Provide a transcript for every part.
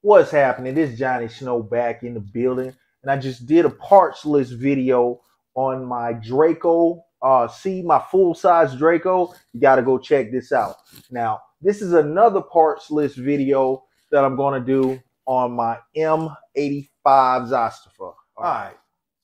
What's happening? This is Johnny Snow back in the building, and I just did a parts list video on my Draco. See my full size Draco? You got to go check this out. Now, this is another parts list video that I'm going to do on my M85 Zastava. All right,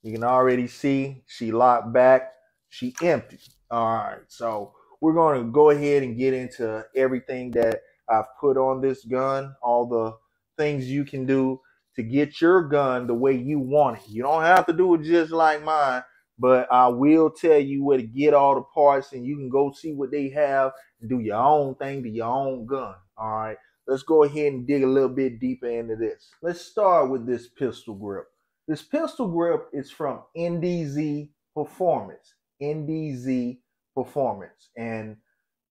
you can already see she locked back, she empty. All right, so we're going to go ahead and get into everything that I've put on this gun, all the things you can do to get your gun the way you want it. You don't have to do it just like mine, but I will tell you where to get all the parts, and you can go see what they have and do your own thing to your own gun. All right, let's go ahead and dig a little bit deeper into this. Let's start with this pistol grip. This pistol grip is from NDZ Performance. NDZ Performance. And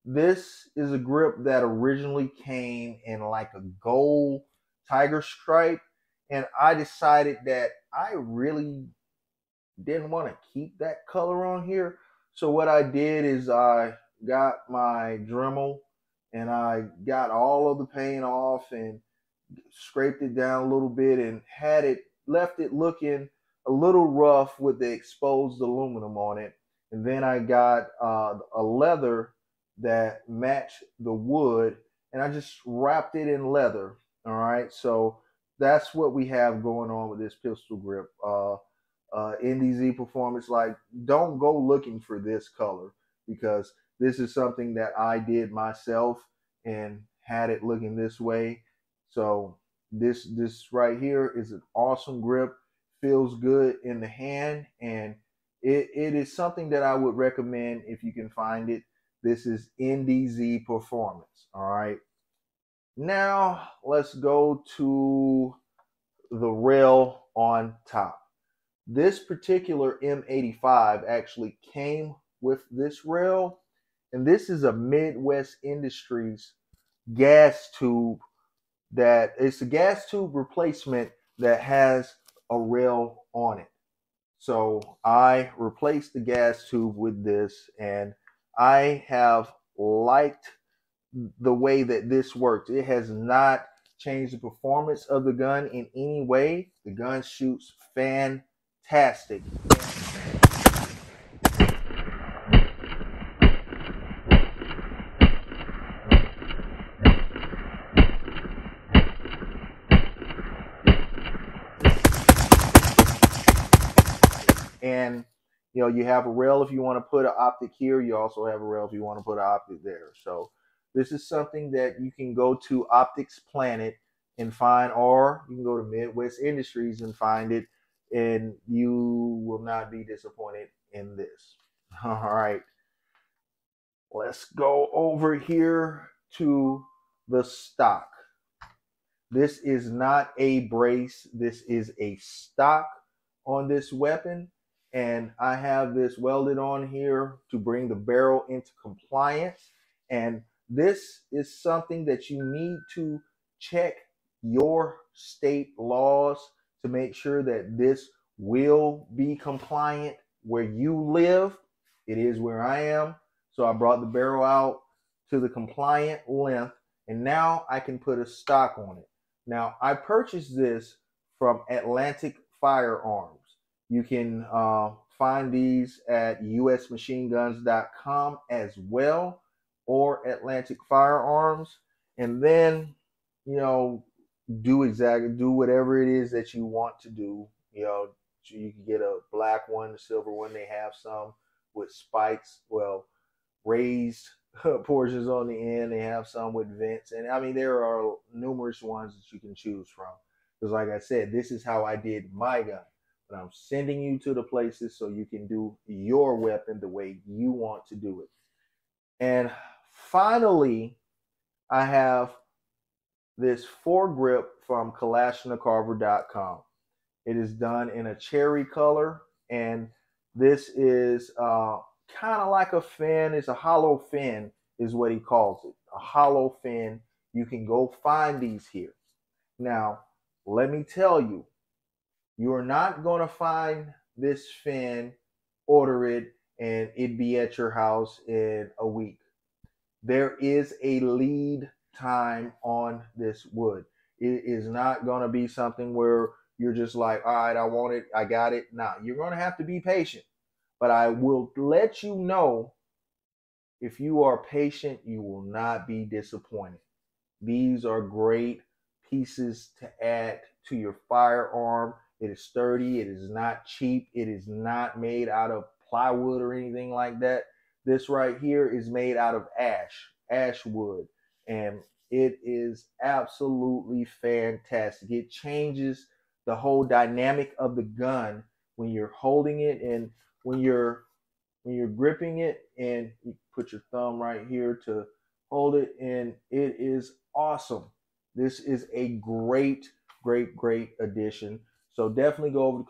this is a grip that originally came in like a gold tiger stripe. And I decided that I really didn't want to keep that color on here. So what I did is I got my Dremel and I got all of the paint off and scraped it down a little bit and left it looking a little rough with the exposed aluminum on it. And then I got a leather that matched the wood, and I just wrapped it in leather. All right, so that's what we have going on with this pistol grip. NDZ Performance, like, don't go looking for this color, because this is something that I did myself and had it looking this way. So this right here is an awesome grip, feels good in the hand, and it is something that I would recommend if you can find it. This is NDZ Performance. All right. Now let's go to the rail on top. This particular M85 actually came with this rail, and this is a Midwest Industries gas tube. That it's a gas tube replacement that has a rail on it. So I replaced the gas tube with this, and I have liked the way that this works. It has not changed the performance of the gun in any way. The gun shoots fantastic. And you have a rail if you want to put an optic here. You also have a rail if you want to put an optic there. So this is something that you can go to Optics Planet and find, or you can go to Midwest Industries and find it, and you will not be disappointed in this. All right, let's go over here to the stock. This is not a brace. This is a stock on this weapon. And I have this welded on here to bring the barrel into compliance. And this is something that you need to check your state laws to make sure that this will be compliant where you live. It is where I am. So I brought the barrel out to the compliant length, and now I can put a stock on it. Now, I purchased this from Atlantic Firearms. You can find these at usmachineguns.com as well, or Atlantic Firearms. And then, do whatever it is that you want to do. You can get a black one, a silver one. They have some with spikes, raised portions on the end. They have some with vents, and I mean there are numerous ones that you can choose from. Because like I said, this is how I did my gun. But I'm sending you to the places so you can do your weapon the way you want to do it. And finally, I have this foregrip from kalashnikarver.com. It is done in a cherry color, and this is kind of like a fin. It's a hollow fin is what he calls it. A hollow fin. You can go find these here. Now, let me tell you, you are not going to find this fin, order it, and it be at your house in a week. There is a lead time on this wood. It is not going to be something where you're just like, all right, I want it, I got it. Now, you're going to have to be patient. But I will let you know, if you are patient, you will not be disappointed. These are great pieces to add to your firearm. It is sturdy. It is not cheap. It is not made out of plywood or anything like that. This right here is made out of ash wood, and it is absolutely fantastic. It changes the whole dynamic of the gun when you're holding it, and when you're gripping it, and you put your thumb right here to hold it, and it is awesome. This is a great addition. So definitely go over to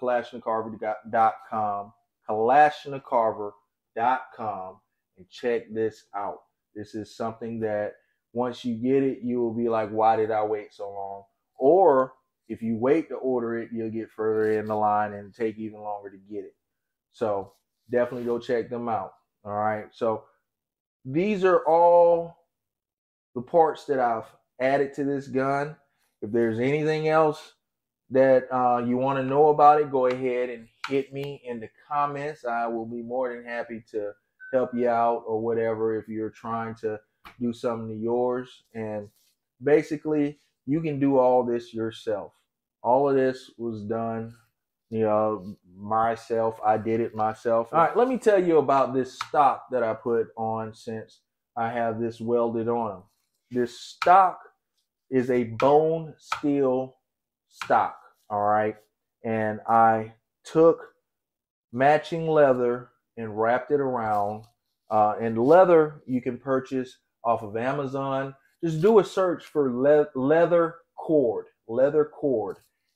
kalashnikarver.com and check this out. This is something that once you get it, you will be like, why did I wait so long? Or if you wait to order it, you'll get further in the line and take even longer to get it. So definitely go check them out. All right. So these are all the parts that I've added to this gun. If there's anything else that you want to know about it, go ahead and hit me in the comments. I will be more than happy to help you out or whatever if you're trying to do something to yours. And basically, you can do all this yourself. All of this was done, myself. I did it myself. All right, let me tell you about this stock that I put on, since I have this welded on. This stock is a bone steel stock, all right? And I took matching leather and wrapped it around. And leather you can purchase off of Amazon. Just do a search for leather cord,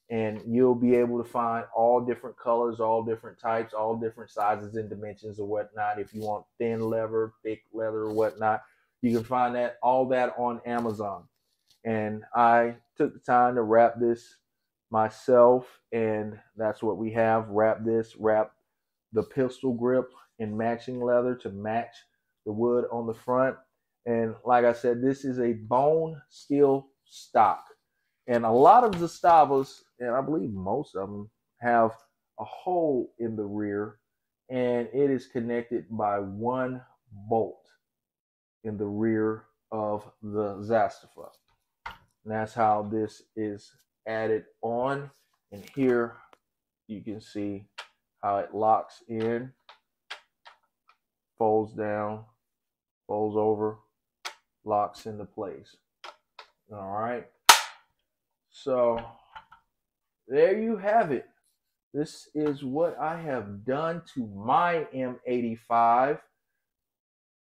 and you'll be able to find all different colors, all different types, all different sizes and dimensions or whatnot. If you want thin leather, thick leather, or whatnot, you can find all that on Amazon. And I took the time to wrap this myself, and that's what we have. Wrap the pistol grip in matching leather to match the wood on the front. And like I said, this is a bone steel stock. And a lot of Zastavas, and I believe most of them, have a hole in the rear, and it is connected by one bolt in the rear of the Zastava. And that's how this is added on. And here you can see how it locks in, folds down, folds over, locks into place. All right. So there you have it. This is what I have done to my M85.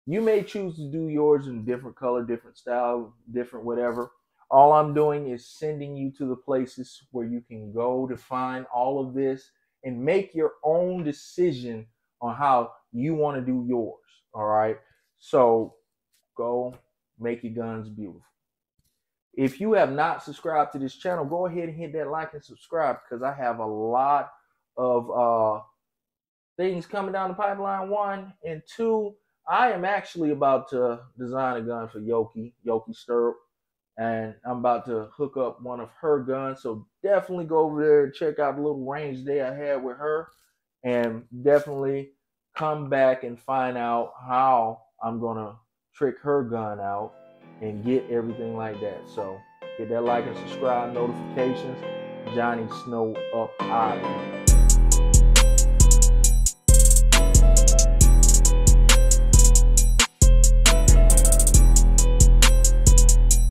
You may choose to do yours in different color, different style, different whatever. All I'm doing is sending you to the places where you can go to find all of this and make your own decision on how you want to do yours. All right. So go make your guns beautiful. If you have not subscribed to this channel, go ahead and hit that like and subscribe, because I have a lot of things coming down the pipeline. 1 and 2, I am actually about to design a gun for Yoki Stirrup, and I'm about to hook up one of her guns. So definitely go over there and check out the little range day I had with her, and definitely come back and find out how I'm gonna trick her gun out and get everything like that. So hit that like and subscribe, notifications. Johnny Snow up out of here.